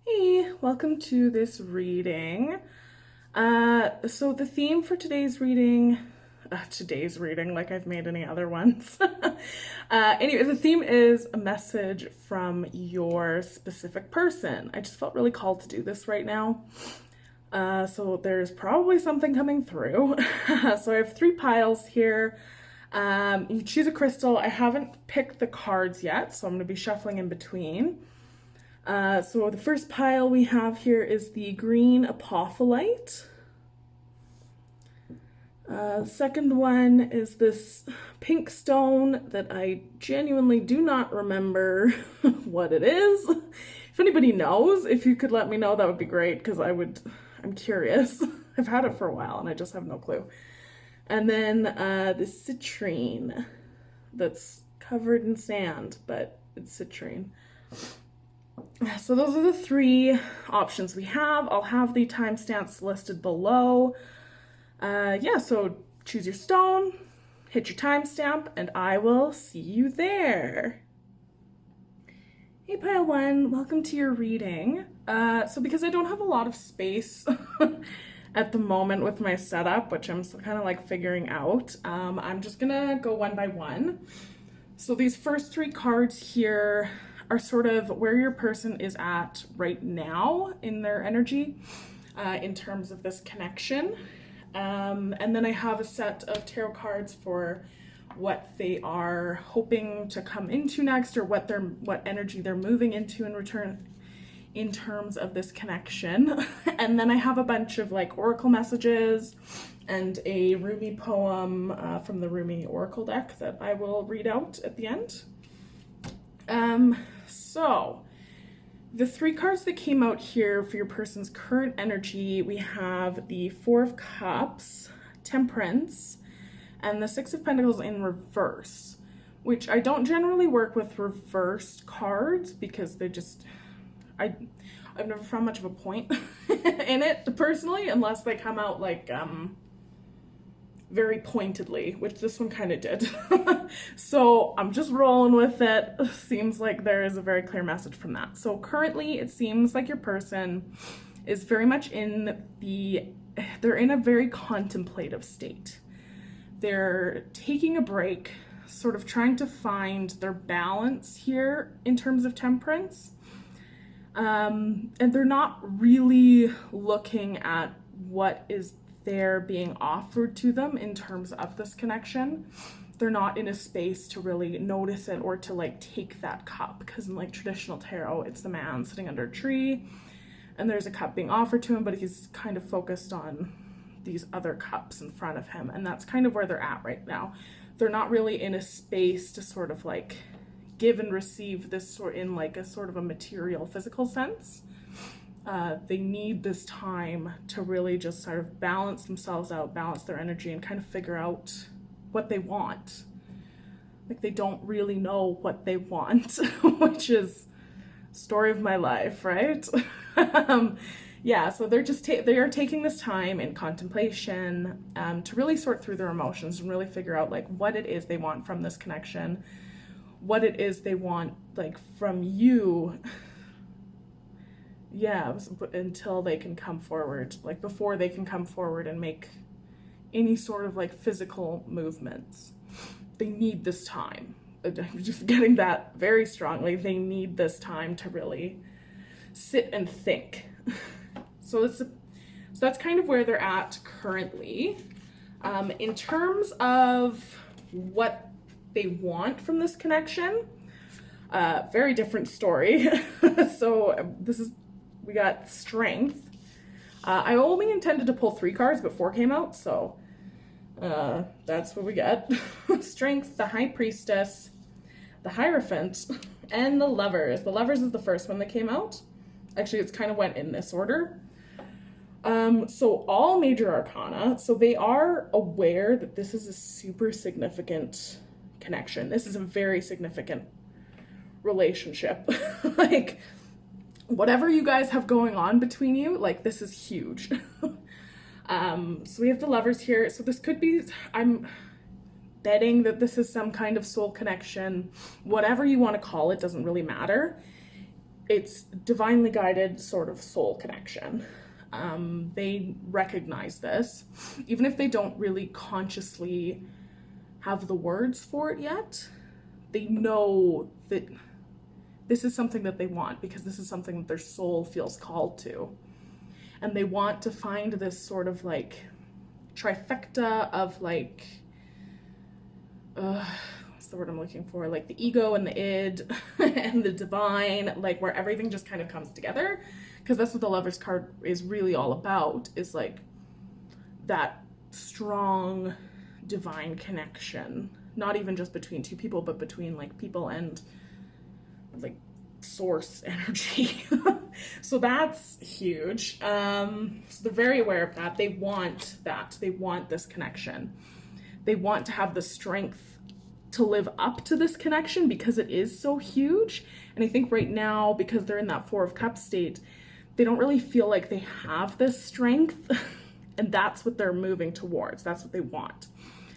Hey, welcome to this reading. So the theme for today's reading, like I've made any other ones. Anyway, the theme is a message from your specific person. I just felt really called to do this right now. So there's probably something coming through. So I have 3 piles here. You choose a crystal. I haven't picked the cards yet, so I'm going to be shuffling in between. So the first pile we have here is the green apophyllite. The second one is this pink stone that I genuinely do not remember what it is. If anybody knows, if you could let me know, that would be great, because I'm curious. I've had it for a while and I just have no clue. And then the citrine that's covered in sand, but it's citrine. So those are the 3 options we have. I'll have the timestamps listed below. So choose your stone, hit your timestamp, and I will see you there. Hey, pile 1, welcome to your reading. So because I don't have a lot of space at the moment with my setup, which I'm still kind of like figuring out, I'm just gonna go one by one. So these first 3 cards here are sort of where your person is at right now in their energy, in terms of this connection. And then I have a set of tarot cards for what they are hoping to come into next, or what energy they're moving into in return in terms of this connection. And then I have a bunch of like oracle messages and a Rumi poem from the Rumi Oracle deck that I will read out at the end. So the 3 cards that came out here for your person's current energy, we have the 4 of Cups, Temperance, and the 6 of Pentacles in reverse, which I don't generally work with reversed cards because they just, I've never found much of a point in it personally, unless they come out like, very pointedly, which this one kind of did. So I'm just rolling with it. Seems like there is a very clear message from that. So currently it seems like your person is very much they're in a very contemplative state. They're taking a break, sort of trying to find their balance here in terms of temperance. And they're not really looking at what is they're being offered to them in terms of this connection. They're not in a space to really notice it or to like take that cup, because in like traditional tarot, it's the man sitting under a tree and there's a cup being offered to him, but he's kind of focused on these other cups in front of him, and that's kind of where they're at right now. They're not really in a space to sort of like give and receive this sort in like a sort of a material, physical sense. They need this time to really just sort of balance themselves out, balance their energy, and kind of figure out what they want. Like, they don't really know what they want, which is story of my life, right? So they're just they are taking this time in contemplation to really sort through their emotions and really figure out like what it is they want from this connection, what it is they want like from you. Until they can come forward, like before they can come forward and make any sort of like physical movements. They need this time. I'm just getting that very strongly. They need this time to really sit and think. So that's kind of where they're at currently. In terms of what they want from this connection, very different story. So we got Strength. I only intended to pull 3 cards, but 4 came out, so that's what we got. Strength, the High Priestess, the Hierophant, and the Lovers. The Lovers is the first one that came out. Actually, it's kind of went in this order. So all major arcana, so they are aware that this is a super significant connection. This is a very significant relationship. Like, whatever you guys have going on between you, like, this is huge. So we have the Lovers here. So this could be, I'm betting that this is some kind of soul connection. Whatever you want to call it doesn't really matter. it's divinely guided sort of soul connection. They recognize this, even if they don't really consciously have the words for it yet. They know that this is something that they want, because this is something that their soul feels called to. And they want to find this sort of like trifecta of like, what's the word I'm looking for? Like the ego and the id and the divine, like where everything just kind of comes together. Because that's what the Lover's card is really all about, is like that strong divine connection. Not even just between two people, but between like people and like source energy. So that's huge. So they're very aware of that. They want that. They want this connection. They want to have the strength to live up to this connection because it is so huge. And I think right now, because they're in that Four of Cups state, they don't really feel like they have this strength. And that's what they're moving towards. That's what they want,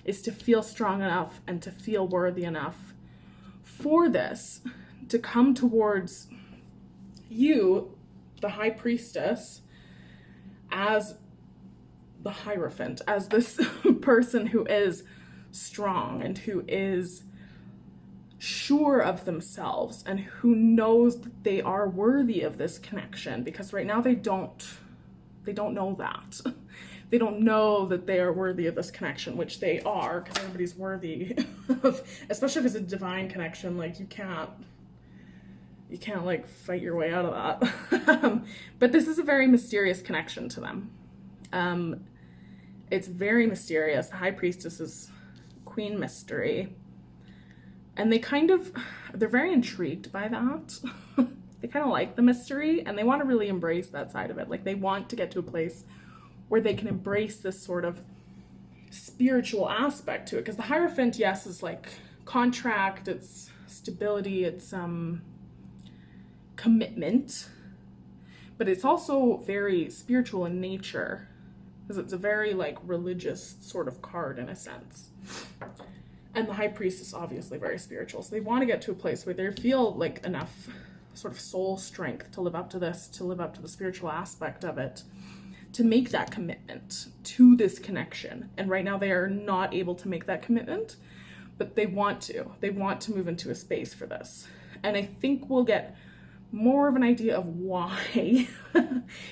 is to feel strong enough and to feel worthy enough for this, to come towards you, the High Priestess, as the Hierophant, as this person who is strong and who is sure of themselves and who knows that they are worthy of this connection. Because right now they don't know that. They don't know that they are worthy of this connection, which they are, because everybody's worthy of, especially if it's a divine connection. Like you can't like fight your way out of that. But this is a very mysterious connection to them. It's very mysterious. The High Priestess is Queen Mystery. And they're very intrigued by that. They kind of like the mystery, and they want to really embrace that side of it. Like they want to get to a place where they can embrace this sort of spiritual aspect to it. Because the Hierophant, yes, is like contract, it's stability, it's commitment, but it's also very spiritual in nature, because it's a very like religious sort of card in a sense. And the High Priest is obviously very spiritual. So they want to get to a place where they feel like enough sort of soul strength to live up to this, to live up to the spiritual aspect of it, to make that commitment to this connection. And right now they are not able to make that commitment, but they want to. They want to move into a space for this. And I think we'll get more of an idea of why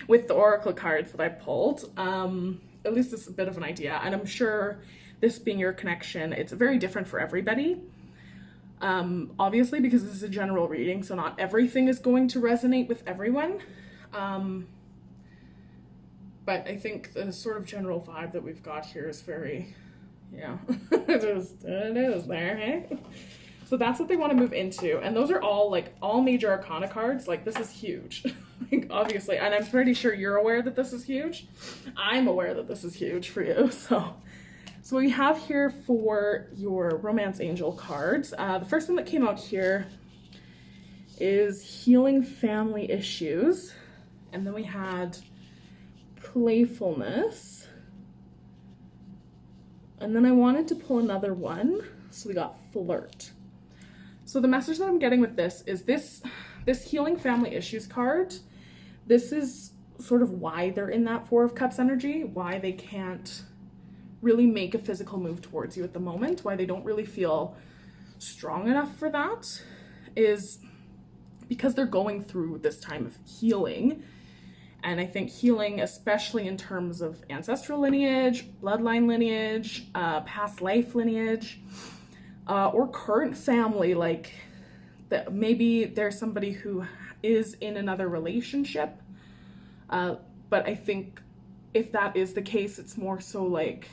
with the oracle cards that I pulled. At least it's a bit of an idea. And I'm sure this being your connection, it's very different for everybody. Obviously, because this is a general reading, so not everything is going to resonate with everyone. But I think the sort of general vibe that we've got here is very, yeah, it is there, hey? So that's what they want to move into. And those are all like all major arcana cards. Like this is huge, like, obviously. And I'm pretty sure you're aware that this is huge. I'm aware that this is huge for you. So what we have here for your Romance Angel cards, the first one that came out here is Healing Family Issues. And then we had Playfulness. And then I wanted to pull another one. So we got Flirt. So the message that I'm getting with this is this Healing Family Issues card. This is sort of why they're in that Four of Cups energy, why they can't really make a physical move towards you at the moment, why they don't really feel strong enough for that, is because they're going through this time of healing. And I think healing, especially in terms of ancestral lineage, bloodline lineage, past life lineage, or current family, like that maybe there's somebody who is in another relationship. But I think if that is the case, it's more so like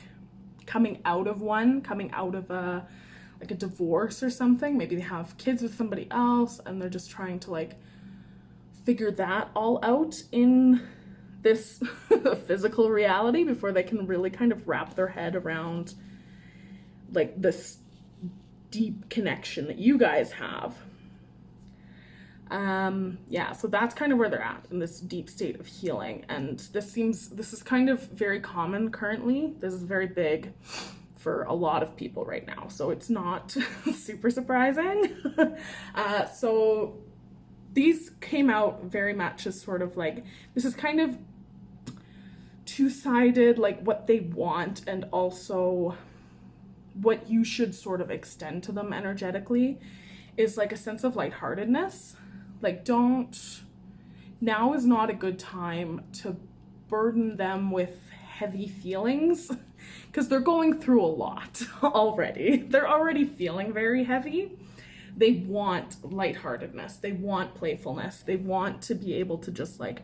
coming out of a divorce or something. Maybe they have kids with somebody else and they're just trying to like figure that all out in this physical reality before they can really kind of wrap their head around like this deep connection that you guys have. Yeah, so that's kind of where they're at in this deep state of healing. And this is kind of very common currently. This is very big for a lot of people right now. So it's not super surprising. So these came out very much as sort of like, this is kind of two-sided, like what they want and also what you should sort of extend to them energetically is like a sense of lightheartedness. Like, now is not a good time to burden them with heavy feelings because they're going through a lot already. They're already feeling very heavy. They want lightheartedness. They want playfulness. They want to be able to just like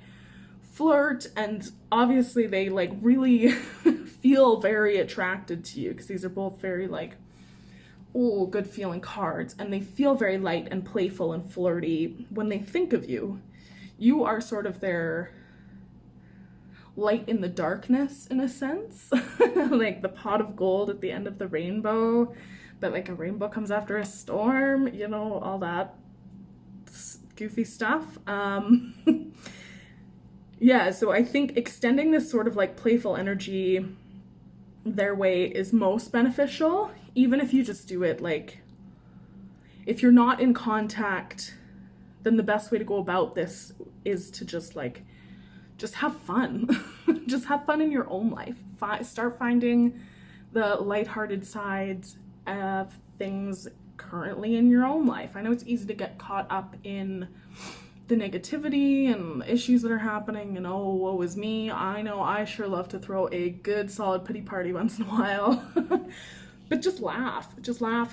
flirt, and obviously they like really feel very attracted to you because these are both very like, oh, good feeling cards, and they feel very light and playful and flirty when they think of you. You are sort of their light in the darkness in a sense, like the pot of gold at the end of the rainbow, but like a rainbow comes after a storm, you know, all that goofy stuff. Yeah, so I think extending this sort of like playful energy their way is most beneficial, even if you just do it like, if you're not in contact, then the best way to go about this is to just have fun. Just have fun in your own life. Start finding the lighthearted sides of things currently in your own life. I know it's easy to get caught up in the negativity and issues that are happening and oh, woe is me. I know I sure love to throw a good solid pity party once in a while. But just laugh,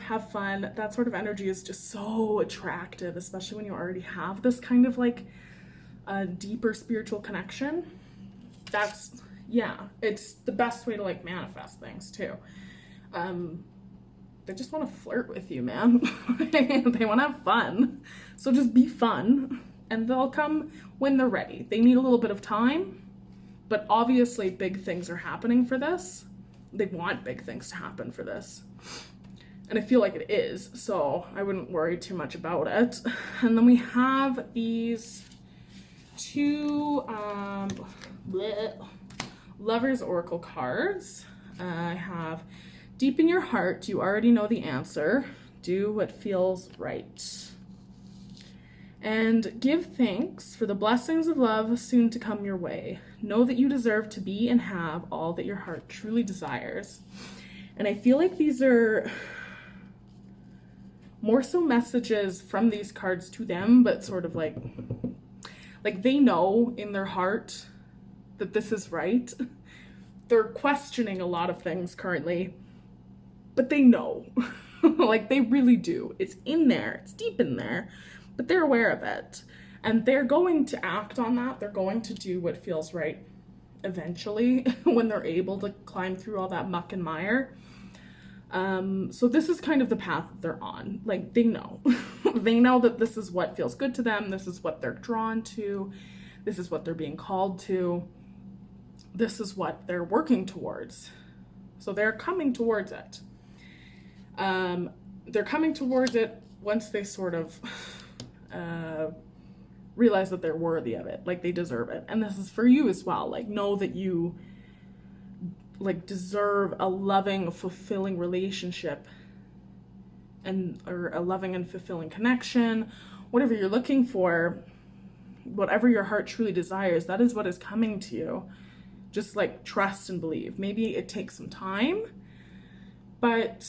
have fun. That sort of energy is just so attractive, especially when you already have this kind of like a deeper spiritual connection. It's the best way to like manifest things too. They just want to flirt with you, man. They want to have fun. So just be fun and they'll come when they're ready. They need a little bit of time, but obviously big things are happening for this. They want big things to happen for this. And I feel like it is, so I wouldn't worry too much about it. And then we have these two Lover's Oracle cards. I have deep in your heart, you already know the answer. Do what feels right. And give thanks for the blessings of love soon to come your way. Know that you deserve to be and have all that your heart truly desires. And I feel like these are more so messages from these cards to them, but sort of like they know in their heart that this is right. They're questioning a lot of things currently, but they know. Like they really do. It's in there. It's deep in there. But they're aware of it, and they're going to act on that. They're going to do what feels right eventually when they're able to climb through all that muck and mire. So this is kind of the path that they're on. Like they know. They know that this is what feels good to them. This is what they're drawn to. This is what they're being called to. This is what they're working towards. So they're coming towards it. They're coming towards it once they sort of realize that they're worthy of it, like they deserve it. And this is for you as well. Like know that you like deserve a loving, fulfilling relationship or a loving and fulfilling connection, whatever you're looking for, whatever your heart truly desires, that is what is coming to you. Just like trust and believe. Maybe it takes some time, but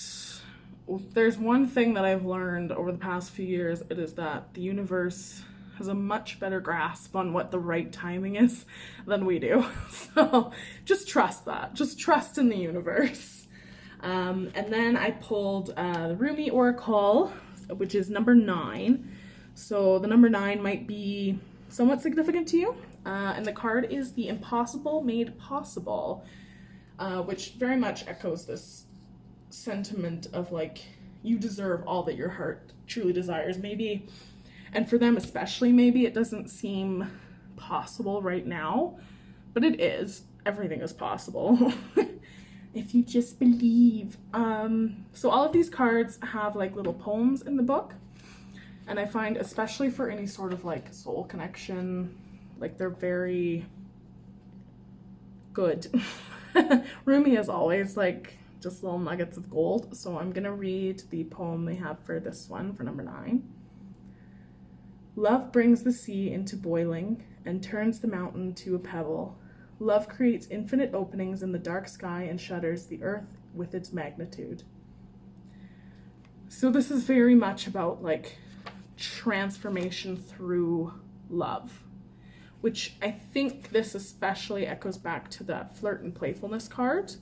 there's one thing that I've learned over the past few years, it is that the universe has a much better grasp on what the right timing is than we do. So just trust that. Just trust in the universe. And then I pulled the Rumi Oracle, which is number 9. So the number 9 might be somewhat significant to you. And the card is the impossible made possible, which very much echoes this sentiment of like you deserve all that your heart truly desires. Maybe, and for them especially, maybe it doesn't seem possible right now, but it is. Everything is possible if you just believe. So all of these cards have like little poems in the book, and I find especially for any sort of like soul connection, like they're very good. Rumi is always like just little nuggets of gold. So I'm gonna read the poem they have for this one, for number 9. Love brings the sea into boiling and turns the mountain to a pebble. Love creates infinite openings in the dark sky and shudders the earth with its magnitude. So this is very much about like transformation through love, which I think this especially echoes back to that flirt and playfulness card.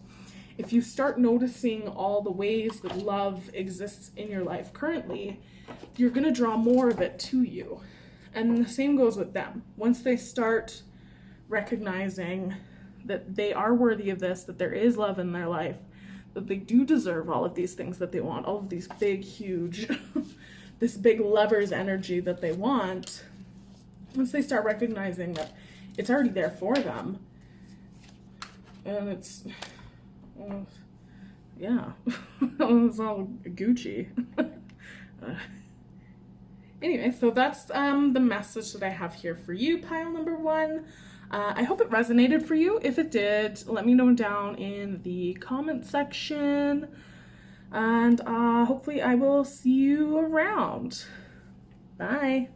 If you start noticing all the ways that love exists in your life currently, you're going to draw more of it to you. And the same goes with them. Once they start recognizing that they are worthy of this, that there is love in their life, that they do deserve all of these things that they want, all of these big, huge, this big lover's energy that they want, once they start recognizing that it's already there for them, and it's, yeah, it's all Gucci. Anyway, so that's the message that I have here for you, pile number 1. I hope it resonated for you. If it did, let me know down in the comment section, and hopefully I will see you around. Bye.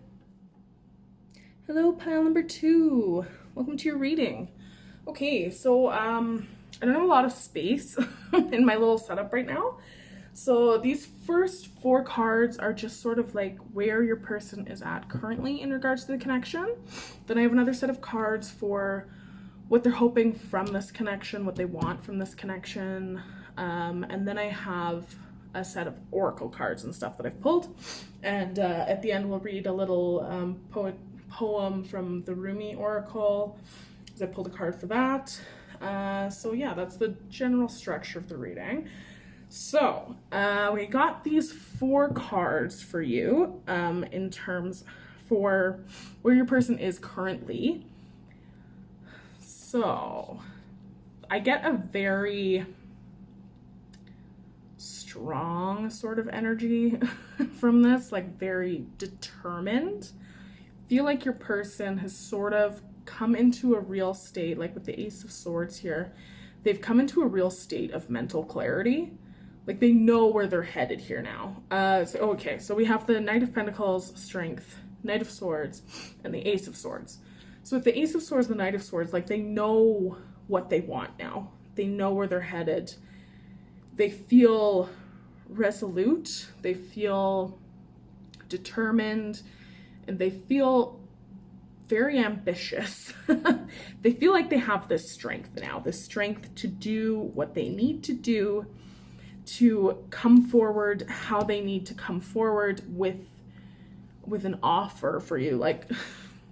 Hello, pile number 2. Welcome to your reading. Okay, so I don't have a lot of space in my little setup right now. So these first 4 cards are just sort of like where your person is at currently in regards to the connection. Then I have another set of cards for what they're hoping from this connection, what they want from this connection. And then I have a set of oracle cards and stuff that I've pulled. And at the end, we'll read a little poem from the Rumi Oracle, because I pulled a card for that. So yeah, that's the general structure of the reading. So we got these 4 cards for you in terms for where your person is currently. So I get a very strong sort of energy from this, like very determined. Feel like your person has sort of come into a real state, like with the Ace of Swords here, they've come into a real state of mental clarity. Like they know where they're headed here now. So we have the Knight of Pentacles, Strength, Knight of Swords, and the Ace of Swords. So with the Ace of Swords, the Knight of Swords, like they know what they want now. They know where they're headed. They feel resolute. They feel determined, and they feel very ambitious. They feel like they have this strength now, this strength to do what they need to do, to come forward how they need to come forward with an offer for you, like,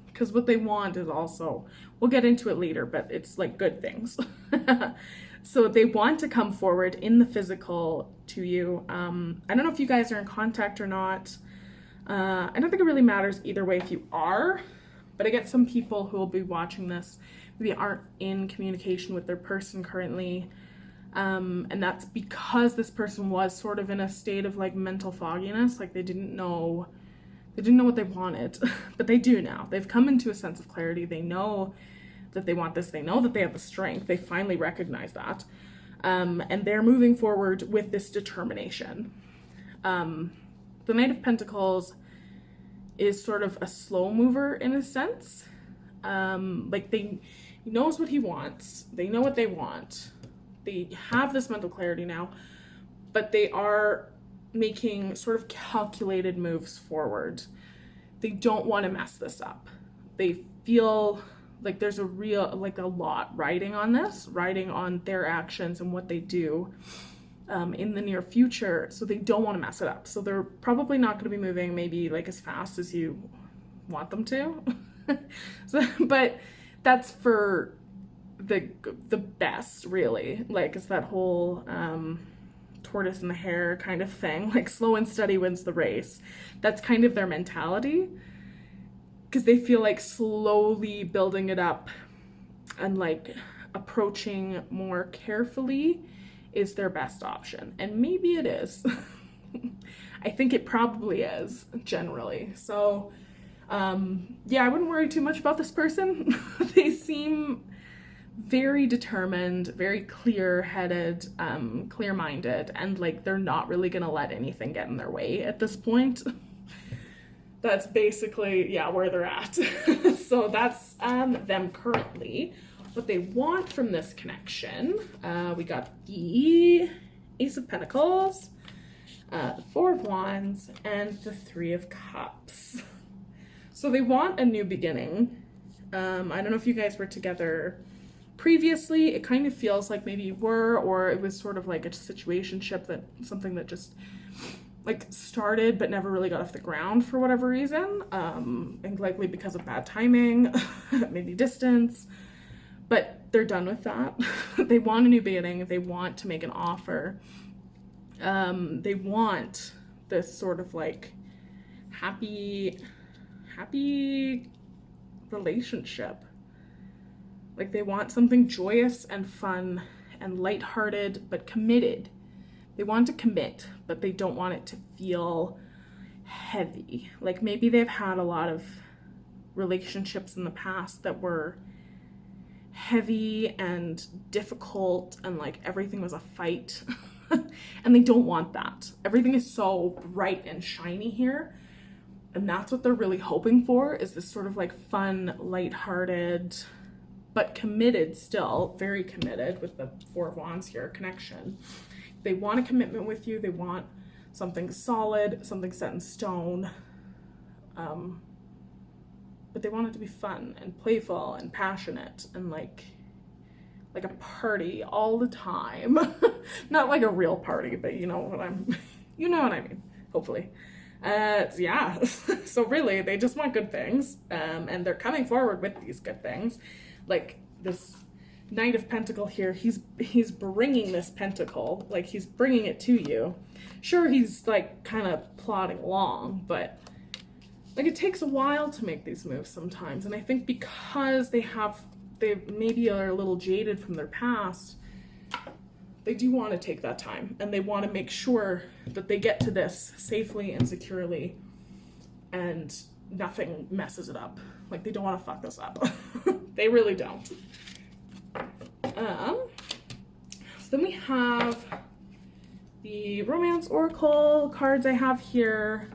because what they want is also, we'll get into it later, but it's like good things. So they want to come forward in the physical to you. I don't know if you guys are in contact or not. I don't think it really matters either way if you are, but I get some people who will be watching this maybe aren't in communication with their person currently. And that's because this person was sort of in a state of like mental fogginess, like they didn't know what they wanted, but they do now. They've come into a sense of clarity. They know that they want this. They know that they have the strength. They finally recognize that. And they're moving forward with this determination. The Knight of Pentacles is sort of a slow mover in a sense. Like he knows what he wants. They know what they want. They have this mental clarity now, but they are making sort of calculated moves forward. They don't want to mess this up. They feel like there's a lot riding on this, riding on their actions and what they do in the near future. So they don't want to mess it up. So they're probably not going to be moving maybe like as fast as you want them to. But that's for the best, really. Like it's that whole tortoise and the hare kind of thing, like slow and steady wins the race. That's kind of their mentality, because they feel like slowly building it up and like approaching more carefully is their best option. And maybe it is. I think it probably is generally. So yeah, I wouldn't worry too much about this person. They seem very determined, very clear-headed, clear-minded, and like they're not really gonna let anything get in their way at this point. that's basically, yeah, where they're at. So that's them currently. What they want from this connection, we got the Ace of Pentacles, the Four of Wands, and the Three of Cups. So they want a new beginning. I don't know if you guys were together previously. It kind of feels like maybe you were, or it was sort of like a situationship, that something that just like started but never really got off the ground for whatever reason, and likely because of bad timing, maybe distance, but they're done with that. They want a new beginning. They want to make an offer. They want this sort of like happy relationship. Like they want something joyous and fun and lighthearted but committed. They want to commit, but they don't want it to feel heavy. Like maybe they've had a lot of relationships in the past that were heavy and difficult, and like everything was a fight. And they don't want that. Everything is so bright and shiny here. And that's what they're really hoping for, is this sort of like fun, lighthearted, but committed still, very committed with the Four of Wands here, connection. They want a commitment with you. They want something solid, something set in stone. But they want it to be fun and playful and passionate and like a party all the time. Not like a real party, but you know what I mean, hopefully. Yeah, so really they just want good things, and they're coming forward with these good things. Like this Knight of Pentacle here, he's bringing this pentacle, like he's bringing it to you. Sure, he's like kind of plodding along, but like it takes a while to make these moves sometimes. And I think because they maybe are a little jaded from their past, they do want to take that time, and they want to make sure that they get to this safely and securely and nothing messes it up. Like they don't want to fuck this up. They really don't. So then we have the Romance Oracle cards I have here.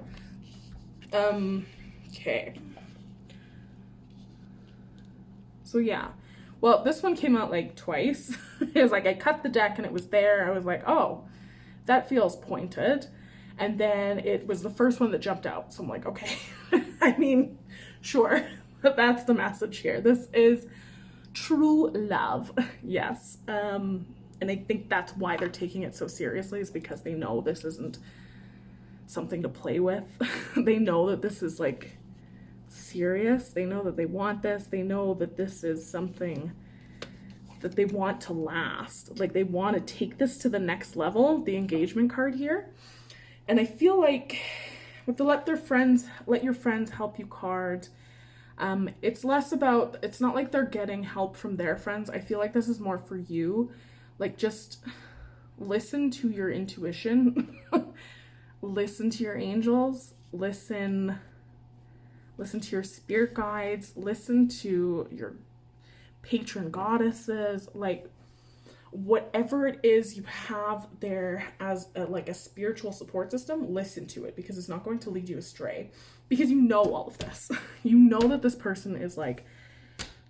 Okay. So yeah. Well, this one came out like twice. It was like I cut the deck and it was there. I was like, oh, that feels pointed. And then it was the first one that jumped out. So I'm like, okay. I mean, sure. But that's the message here. This is true love. Yes. And I think that's why they're taking it so seriously, is because they know this isn't something to play with. They know that this is like serious. They know that they want this. They know that this is something that they want to last. Like they want to take this to the next level, the engagement card here. And I feel like with the let your friends help you card, it's less about, it's not like they're getting help from their friends. I feel like this is more for you. Like just listen to your intuition. Listen to your angels. Listen to your spirit guides, listen to your patron goddesses, like whatever it is you have there as a spiritual support system, listen to it, because it's not going to lead you astray, because you know all of this. You know that this person is like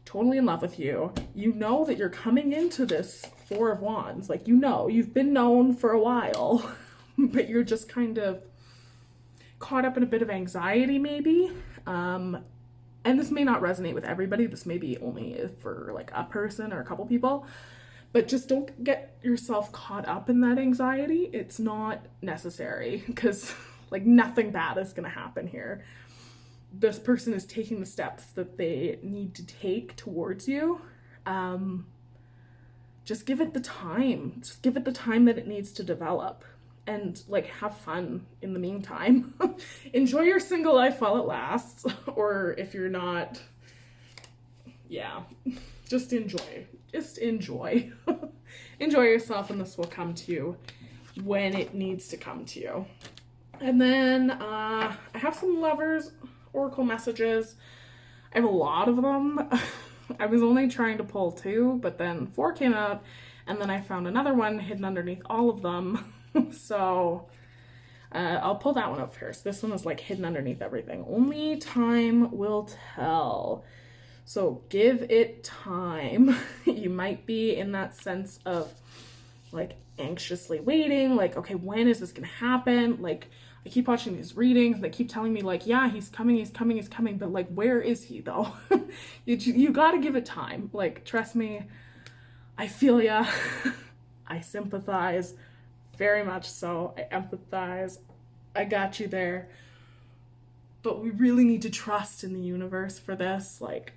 totally in love with you. You know that you're coming into this Four of Wands, like, you know, you've been known for a while, but you're just kind of caught up in a bit of anxiety maybe. And this may not resonate with everybody. This may be only for like a person or a couple people, but just don't get yourself caught up in that anxiety. It's not necessary, because like nothing bad is going to happen here. This person is taking the steps that they need to take towards you. Just give it the time. Just give it the time that it needs to develop. And like have fun in the meantime. Enjoy your single life while it lasts. Or if you're not, yeah, just enjoy. Just enjoy. Enjoy yourself, and this will come to you when it needs to come to you. And then I have some Lovers Oracle messages. I have a lot of them. I was only trying to pull 2, but then 4 came out, and then I found another one hidden underneath all of them. So I'll pull that one up first. This one is like hidden underneath everything. Only time will tell. So give it time. You might be in that sense of like anxiously waiting, like, okay, when is this gonna happen? Like, I keep watching these readings and they keep telling me like, yeah, he's coming, but like, where is he though? You gotta give it time. Like, trust me, I feel ya. I sympathize very much so. I empathize. I got you there. But we really need to trust in the universe for this. Like,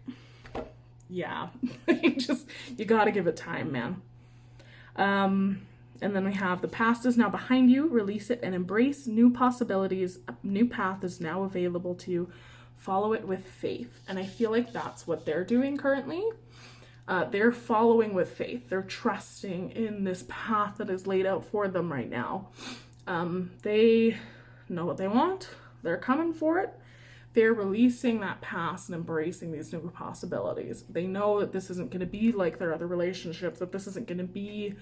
yeah, you gotta give it time, man. And then we have the past is now behind you. Release it and embrace new possibilities. A new path is now available to you. Follow it with faith. And I feel like that's what they're doing currently. They're following with faith. They're trusting in this path that is laid out for them right now. They know what they want. They're coming for it. They're releasing that past and embracing these new possibilities. They know that this isn't going to be like their other relationships, that this isn't going to be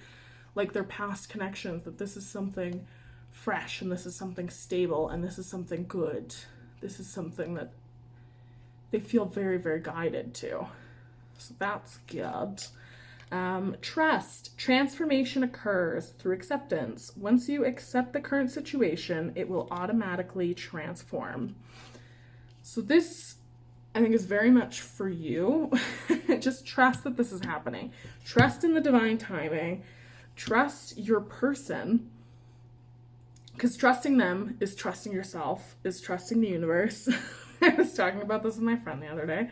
like their past connections, that this is something fresh and this is something stable and this is something good. This is something that they feel very, very guided to. So that's good. Trust. Transformation occurs through acceptance. Once you accept the current situation, it will automatically transform. So this, I think, is very much for you. Just trust that this is happening. Trust in the divine timing. Trust your person. Because trusting them is trusting yourself, is trusting the universe. I was talking about this with my friend the other day.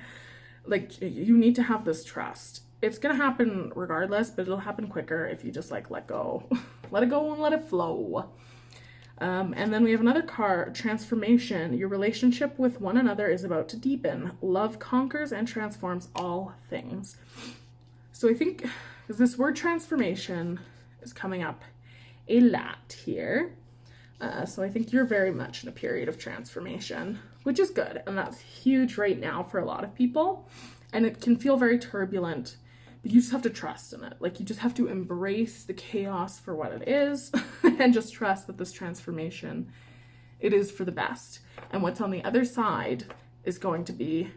Like, you need to have this trust. It's going to happen regardless, but it'll happen quicker if you just like let go. Let it go and let it flow. And then we have another card, transformation. Your relationship with one another is about to deepen. Love conquers and transforms all things. So I think this word transformation is coming up a lot here. So I think you're very much in a period of transformation, which is good. And that's huge right now for a lot of people. And it can feel very turbulent, but you just have to trust in it. Like, you just have to embrace the chaos for what it is and just trust that this transformation, it is for the best. And what's on the other side is going to be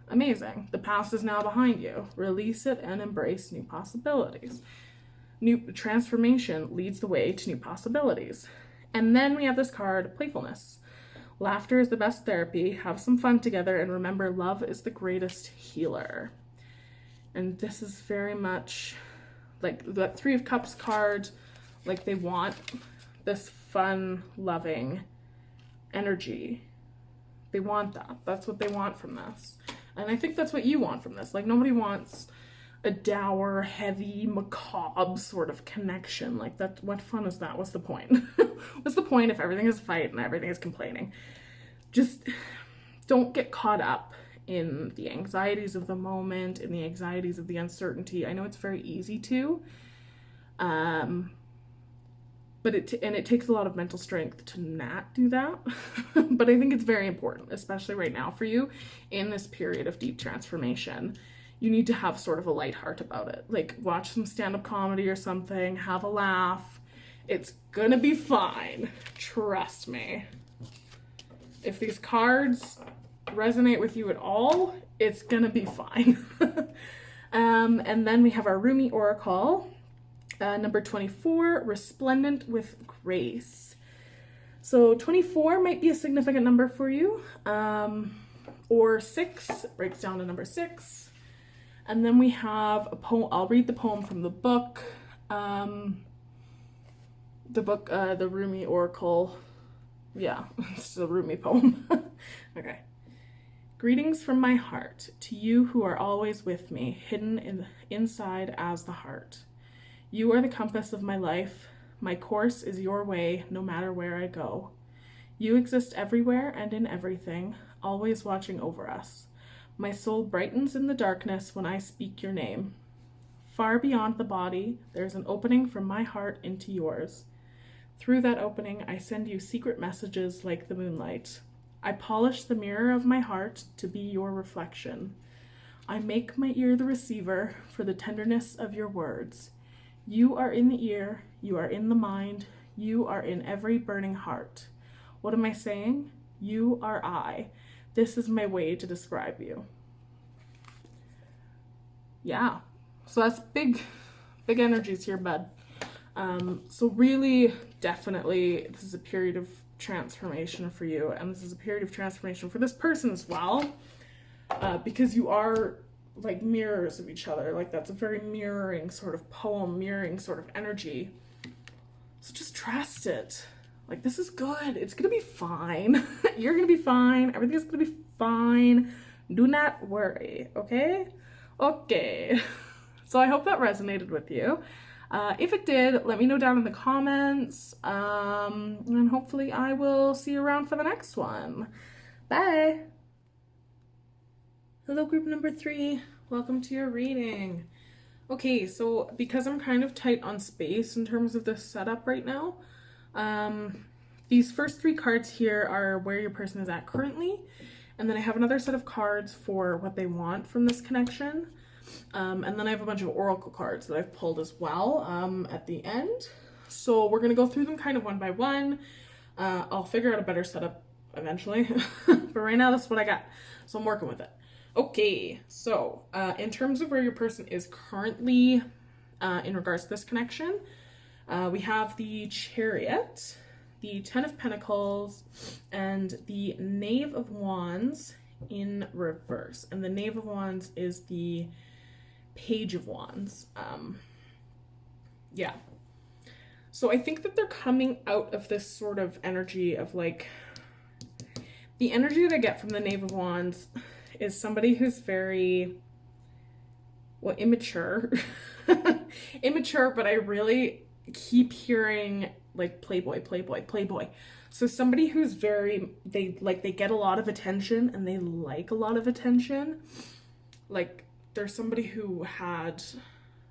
amazing. The past is now behind you. Release it and embrace new possibilities. New transformation leads the way to new possibilities. And then we have this card, playfulness. Laughter is the best therapy. Have some fun together and remember, love is the greatest healer. And this is very much like the Three of Cups card. Like, they want this fun, loving energy. They want that. That's what they want from this. And I think that's what you want from this. Like, nobody wants a dour, heavy, macabre sort of connection. Like, that, what fun is that? What's the point? What's the point if everything is fight and everything is complaining? Just don't get caught up in the anxieties of the moment, in the anxieties of the uncertainty. I know it's very easy to, but it takes a lot of mental strength to not do that. But I think it's very important, especially right now for you in this period of deep transformation. You need to have sort of a light heart about it. Like, watch some stand-up comedy or something, have a laugh. It's gonna be fine. Trust me. If these cards resonate with you at all, it's gonna be fine. And then we have our Rumi Oracle, number 24, resplendent with grace. So 24 might be a significant number for you, or 6 breaks down to number 6. And then we have a poem. I'll read the poem from the book. The Rumi Oracle. Yeah, it's the Rumi poem. Okay. Greetings from my heart to you who are always with me, hidden inside as the heart. You are the compass of my life. My course is your way, no matter where I go. You exist everywhere and in everything, always watching over us. My soul brightens in the darkness when I speak your name. Far beyond the body, there's an opening from my heart into yours. Through that opening, I send you secret messages like the moonlight. I polish the mirror of my heart to be your reflection. I make my ear the receiver for the tenderness of your words. You are in the ear, you are in the mind, you are in every burning heart. What am I saying? You are I. This is my way to describe you. Yeah. So that's big energies here, bud. So really, definitely, this is a period of transformation for you, and this is a period of transformation for this person as well, because you are like mirrors of each other. Like that's a very mirroring sort of poem, mirroring sort of energy. So just trust it. Like this is good. It's gonna be fine. You're gonna be fine. Everything's gonna be fine. Do not worry, okay? Okay. So I hope that resonated with you. If it did, let me know down in the comments. And hopefully I will see you around for the next one. Bye. Hello, group number 3. Welcome to your reading. Okay, so because I'm kind of tight on space in terms of this setup right now, these first 3 cards here are where your person is at currently. And then I have another set of cards for what they want from this connection. And then I have a bunch of oracle cards that I've pulled as well at the end. So we're going to go through them kind of one by one. I'll figure out a better setup eventually. But right now, that's what I got. So I'm working with it. Okay, so in terms of where your person is currently in regards to this connection, we have the Chariot, the 10 of Pentacles, and the Knave of Wands in reverse. And the Knave of Wands is the Page of Wands. Yeah. So I think that they're coming out of this sort of energy of like, the energy that I get from the Knave of Wands is somebody who's very, well, immature. Immature, but I really keep hearing like playboy. So somebody who's very, they get a lot of attention and they like a lot of attention. Like there's somebody who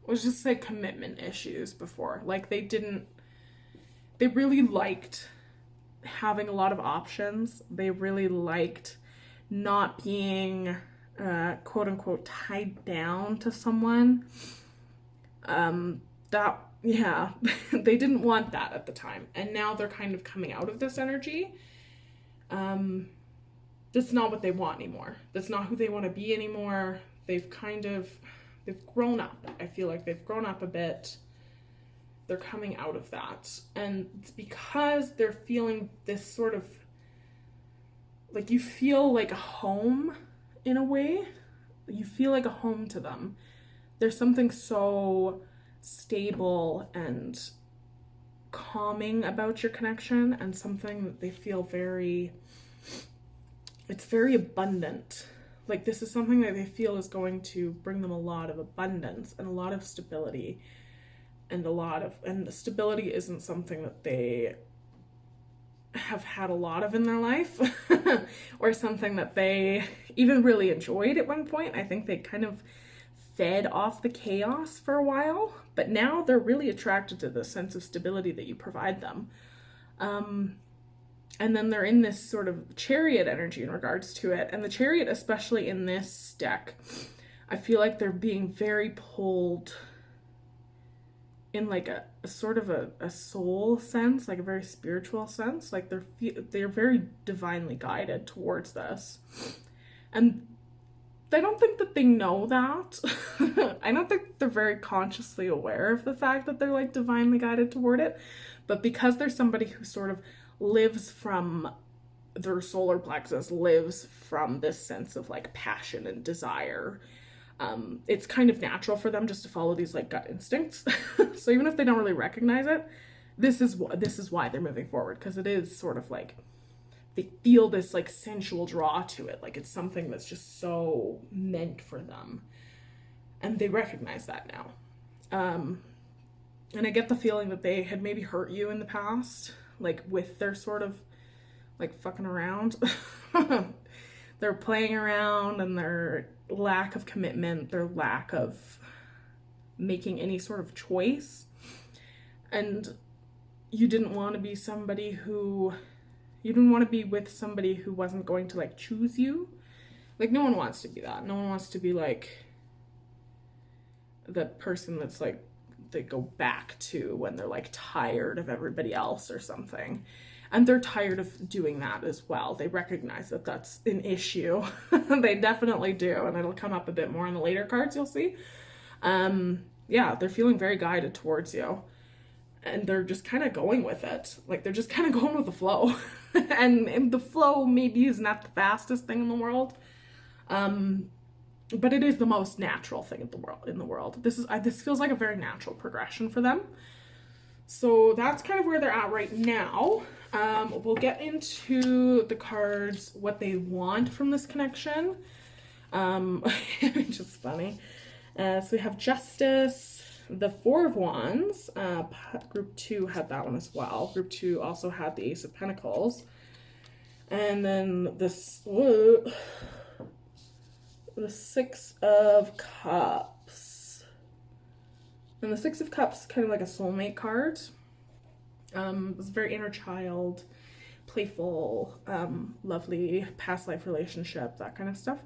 was just like commitment issues before. Like they really liked having a lot of options. They really liked not being quote unquote tied down to someone. Yeah, they didn't want that at the time. And now they're kind of coming out of this energy. That's not what they want anymore. That's not who they want to be anymore. They've grown up. I feel like they've grown up a bit. They're coming out of that. And it's because they're feeling this sort of, like you feel like a home in a way. You feel like a home to them. There's something so stable and calming about your connection, and something that they feel it's very abundant. Like this is something that they feel is going to bring them a lot of abundance and a lot of stability, and the stability isn't something that they have had a lot of in their life or something that they even really enjoyed at one point. I think they kind of fed off the chaos for a while, but now they're really attracted to the sense of stability that you provide them. And then they're in this sort of Chariot energy in regards to it. And the Chariot, especially in this deck, I feel like they're being very pulled in like a sort of a soul sense, like a very spiritual sense. Like they're very divinely guided towards this. And I don't think that they know that. I don't think they're very consciously aware of the fact that they're like divinely guided toward it. But because there's somebody who sort of lives from their solar plexus, lives from this sense of like passion and desire, it's kind of natural for them just to follow these like gut instincts. So even if they don't really recognize it, this is why they're moving forward, because it is sort of like they feel this like sensual draw to it, like it's something that's just so meant for them, and they recognize that now. And I get the feeling that they had maybe hurt you in the past, like with their sort of like fucking around. They're playing around, and their lack of commitment, their lack of making any sort of choice. And you didn't want to be with somebody who wasn't going to like choose you. Like no one wants to be that. No one wants to be like the person that's like they go back to when they're like tired of everybody else or something. And they're tired of doing that as well. They recognize that that's an issue. They definitely do. And it'll come up a bit more in the later cards, you'll see. Yeah, they're feeling very guided towards you. And they're just kind of going with it. Like, they're just kind of going with the flow. and the flow maybe is not the fastest thing in the world. But it is the most natural thing in the world. This feels like a very natural progression for them. So that's kind of where they're at right now. We'll get into the cards, what they want from this connection. Which is funny. So we have Justice, the Four of Wands. Group 2 had that one as well. Group 2 also had the Ace of Pentacles. And then this, the Six of Cups. And the Six of Cups, kind of like a soulmate card. It's very inner child, playful, lovely past life relationship, that kind of stuff.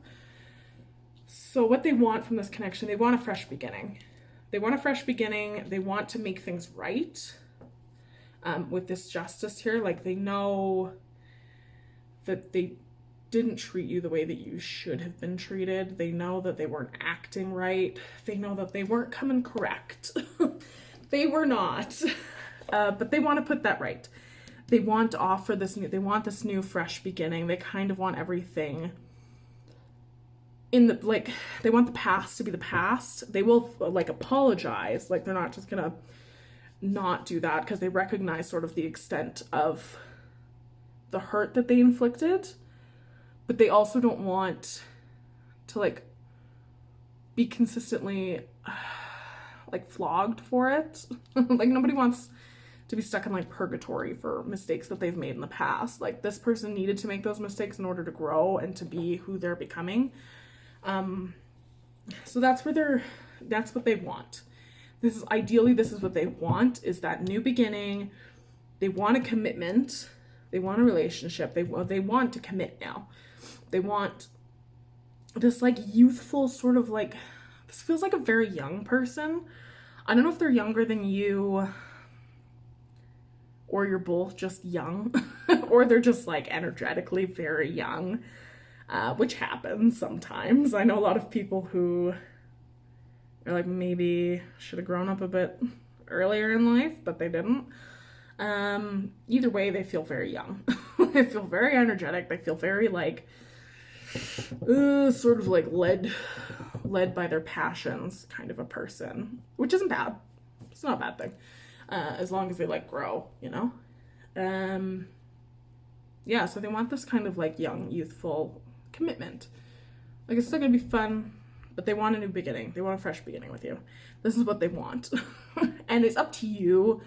So what they want from this connection, they want a fresh beginning. They want a fresh beginning. They want to make things right. With this Justice here, like, they know that they didn't treat you the way that you should have been treated. They know that they weren't acting right. They know that they weren't coming correct. They were not. But they want to put that right. They want to offer this new, they want this new fresh beginning. They kind of want everything in the, like, they want the past to be the past. They will, like, apologize. Like, they're not just gonna not do that because they recognize sort of the extent of the hurt that they inflicted. But they also don't want to, like, be consistently, like, flogged for it. Like, nobody wants to be stuck in, like, purgatory for mistakes that they've made in the past. Like, this person needed to make those mistakes in order to grow and to be who they're becoming. So that's what they want. This is what they want, is that new beginning. They want a commitment. They want a relationship. They want to commit now. They want this, like, youthful sort of, like, this feels like a very young person. I don't know if they're younger than you, or you're both just young, or they're just, like, energetically very young, which happens sometimes. I know a lot of people who are like, maybe should have grown up a bit earlier in life, but they didn't. Either way, they feel very young. They feel very energetic. They feel very, like, sort of like led by their passions kind of a person, which isn't bad. It's not a bad thing, as long as they, like, grow, you know. Yeah, so they want this kind of, like, young, youthful commitment. Like, it's still gonna be fun, but they want a new beginning. They want a fresh beginning with you. This is what they want. And it's up to you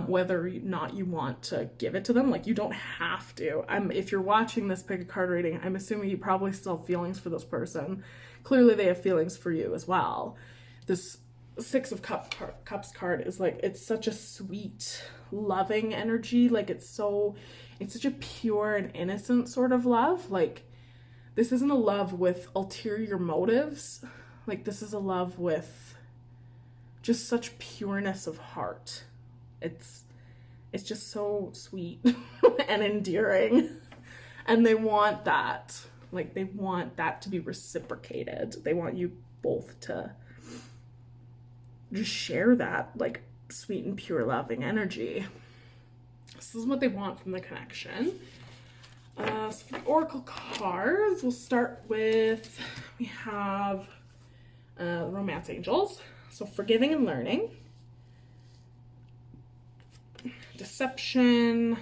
whether or not you want to give it to them. Like, you don't have to. If you're watching this pick a card reading, I'm assuming you probably still have feelings for this person. Clearly they have feelings for you as well. This Six of Cups card is, like, it's such a sweet, loving energy. Like, it's such a pure and innocent sort of love. Like, this isn't a love with ulterior motives. Like, this is a love with just such pureness of heart. It's just so sweet and endearing. And they want that. Like, they want that to be reciprocated. They want you both to just share that, like, sweet and pure loving energy. This is what they want from the connection. So for the Oracle cards, we'll start with, we have Romance Angels. So forgiving and learning. Deception.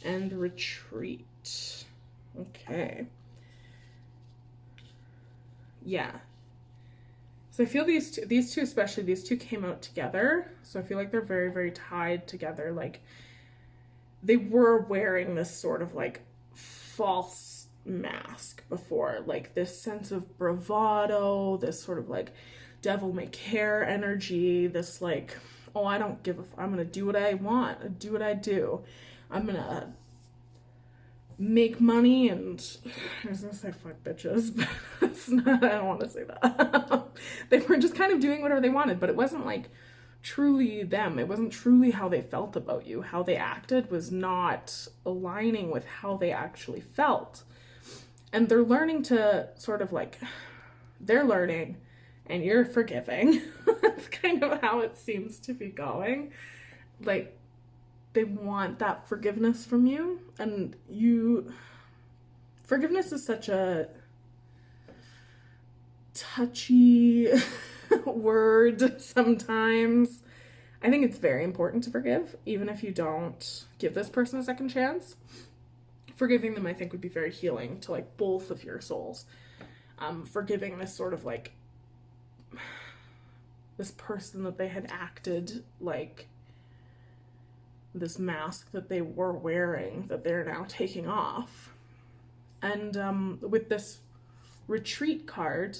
And retreat. Okay. Yeah. So I feel these two especially, these two came out together. So I feel like they're very, very tied together. Like, they were wearing this sort of, like, false mask before. Like, this sense of bravado, this sort of, like, devil may care energy, this, like, oh, I don't give I'm gonna do what I want, do what I do. I'm gonna make money and, I was gonna say fuck bitches, but it's not, I don't want to say that. They were just kind of doing whatever they wanted, but it wasn't, like, truly them. It wasn't truly how they felt about you. How they acted was not aligning with how they actually felt. And they're learning to sort of like, they're learning and you're forgiving. That's kind of how it seems to be going. Like, they want that forgiveness from you, and forgiveness is such a touchy word sometimes. I think it's very important to forgive, even if you don't give this person a second chance. Forgiving them, I think, would be very healing to like both of your souls. Forgiving this sort of like this person that they had acted like this mask that they were wearing that they're now taking off. And with this retreat card,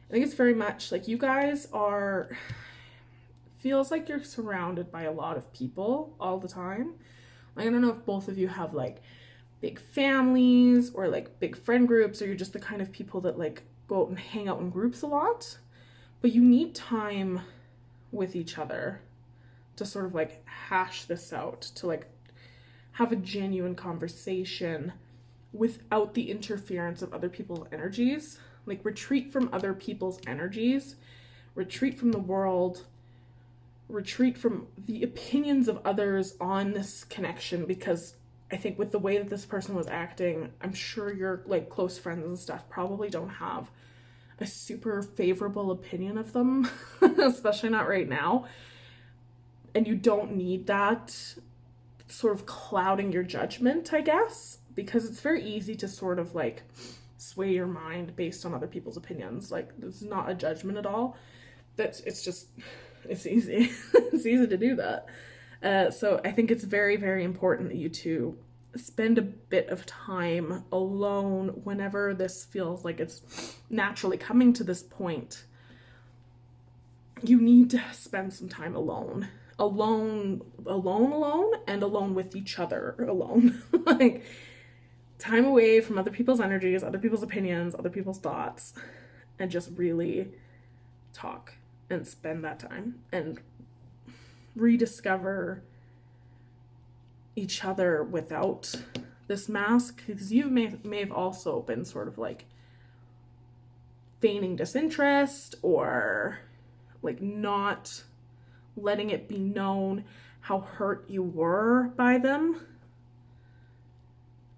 I think it's very much like you guys are, feels like you're surrounded by a lot of people all the time. Like, I don't know if both of you have like big families or like big friend groups, or you're just the kind of people that like go out and hang out in groups a lot, but you need time with each other to sort of like hash this out, to like have a genuine conversation without the interference of other people's energies. Like, retreat from other people's energies, retreat from the world, retreat from the opinions of others on this connection, because I think with the way that this person was acting, I'm sure your like close friends and stuff probably don't have a super favorable opinion of them, especially not right now. And you don't need that sort of clouding your judgment, I guess, because it's very easy to sort of like sway your mind based on other people's opinions. Like, it's not a judgment at all. It's easy. It's easy to do that. So I think it's very, very important that you two spend a bit of time alone whenever this feels like it's naturally coming to this point. You need to spend some time alone, and alone with each other alone. Like, time away from other people's energies, other people's opinions, other people's thoughts, and just really talk and spend that time and rediscover each other without this mask, because you may have also been sort of like feigning disinterest or like not letting it be known how hurt you were by them.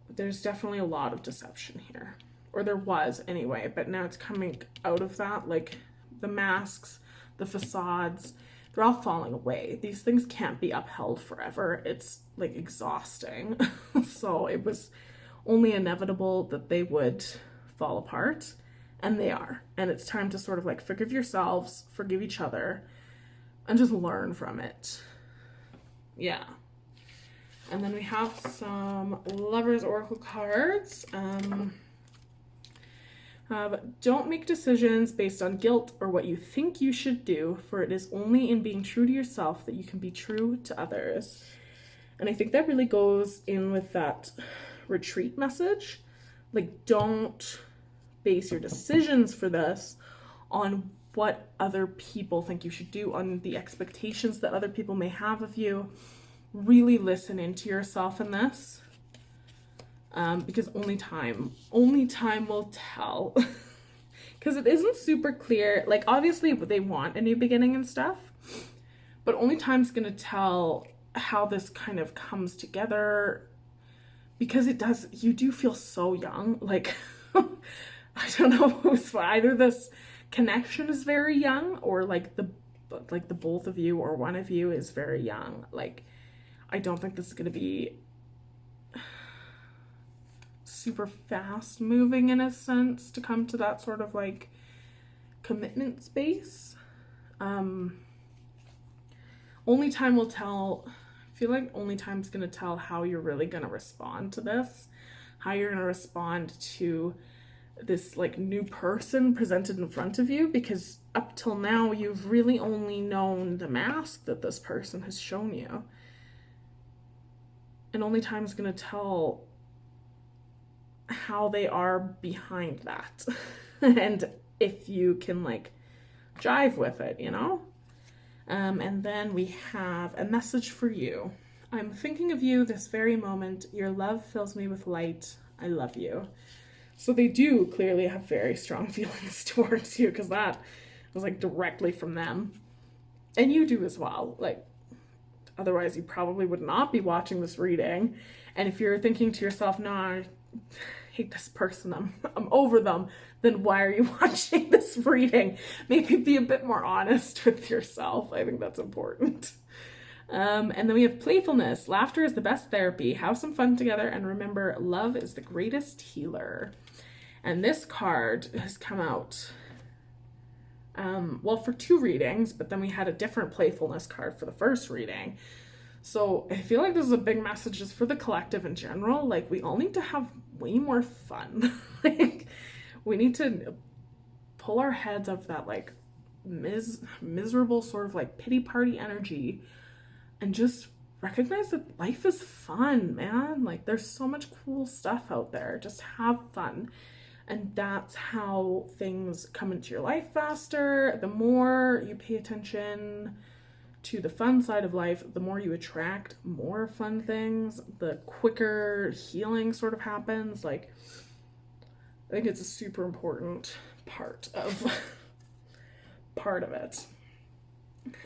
There's definitely a lot of deception here, or there was anyway, but now it's coming out of that. Like, the masks, the facades, they're all falling away. These things can't be upheld forever. It's like exhausting. So it was only inevitable that they would fall apart, and they are. And it's time to sort of like forgive yourselves, forgive each other, and just learn from it. Yeah. And then we have some Lovers Oracle cards. Don't make decisions based on guilt or what you think you should do, for it is only in being true to yourself that you can be true to others. And I think that really goes in with that retreat message. Like, don't base your decisions for this on what other people think you should do, on the expectations that other people may have of you. Really listen into yourself in this, because only time will tell. Because it isn't super clear. Like, obviously they want a new beginning and stuff, but only time's gonna tell how this kind of comes together, because you do feel so young. Like, I don't know, it's either this connection is very young, or like the both of you or one of you is very young. Like, I don't think this is going to be super fast moving in a sense to come to that sort of like commitment space. Only time will tell. I feel like only time's going to tell how you're really going to respond to this, how you're going to respond to this like new person presented in front of you, because up till now you've really only known the mask that this person has shown you. And only time's gonna tell how they are behind that. And if you can like jive with it, you know? And then we have a message for you. I'm thinking of you this very moment. Your love fills me with light. I love you. So they do clearly have very strong feelings towards you, because that was like directly from them. And you do as well. Like, otherwise you probably would not be watching this reading. And if you're thinking to yourself, no, I hate this person, I'm over them, then why are you watching this reading? Maybe be a bit more honest with yourself. I think that's important. And then we have playfulness. Laughter is the best therapy. Have some fun together, and remember, love is the greatest healer. And this card has come out, well, for 2 readings, but then we had a different playfulness card for the first reading. So I feel like this is a big message just for the collective in general. Like, we all need to have way more fun. Like, we need to pull our heads out of that, like, miserable sort of, like, pity party energy and just recognize that life is fun, man. Like, there's so much cool stuff out there. Just have fun. And that's how things come into your life faster. The more you pay attention to the fun side of life, the more you attract more fun things, the quicker healing sort of happens. Like, I think it's a super important part of it.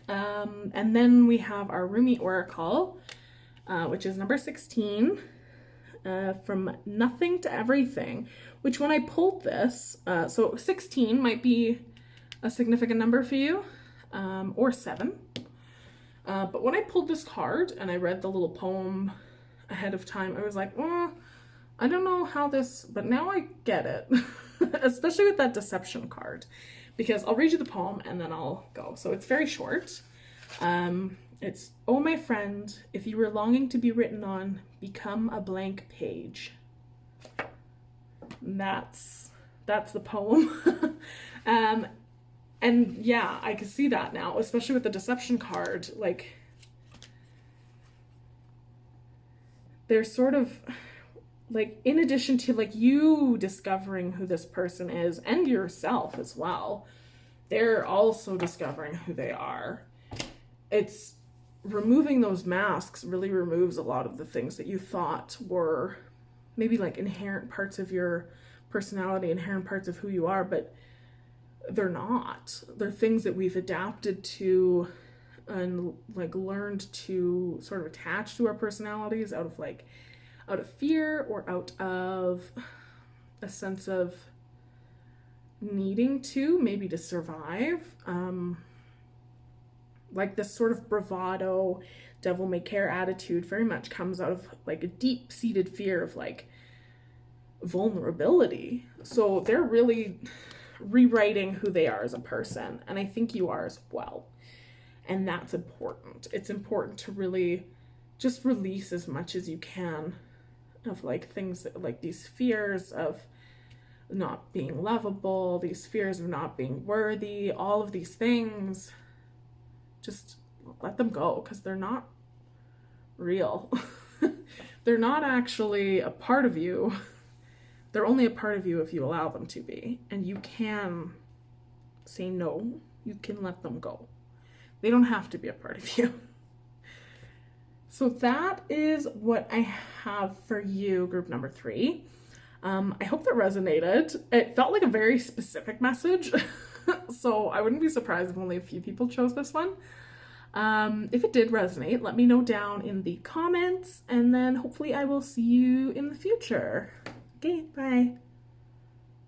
And then we have our Rumi Oracle, which is number 16, from Nothing to Everything, which when I pulled this, so 16 might be a significant number for you, or 7. But when I pulled this card and I read the little poem ahead of time, I was like, well, I don't know how this, but now I get it, especially with that deception card, because I'll read you the poem and then I'll go. So it's very short. It's, oh, my friend, if you were longing to be written on, become a blank page. And that's the poem. And yeah, I can see that now, especially with the deception card. Like, there's sort of, like, in addition to, like, you discovering who this person is and yourself as well, they're also discovering who they are. It's removing those masks really removes a lot of the things that you thought were maybe like inherent parts of your personality, inherent parts of who you are, but they're not. They're things that we've adapted to and like learned to sort of attach to our personalities out of fear or out of a sense of needing to, maybe to survive. Like this sort of bravado, devil may care attitude very much comes out of like a deep-seated fear of like vulnerability. So they're really rewriting who they are as a person, and I think you are as well. And that's important. It's important to really just release as much as you can of like things that, like these fears of not being lovable, these fears of not being worthy, all of these things. Just let them go, because they're not real. They're not actually a part of you. They're only a part of you if you allow them to be. And you can say no. You can let them go. They don't have to be a part of you. So that is what I have for you, group number 3. I hope that resonated. It felt like a very specific message. So I wouldn't be surprised if only a few people chose this one. If it did resonate, let me know down in the comments, and then hopefully I will see you in the future. Okay, bye.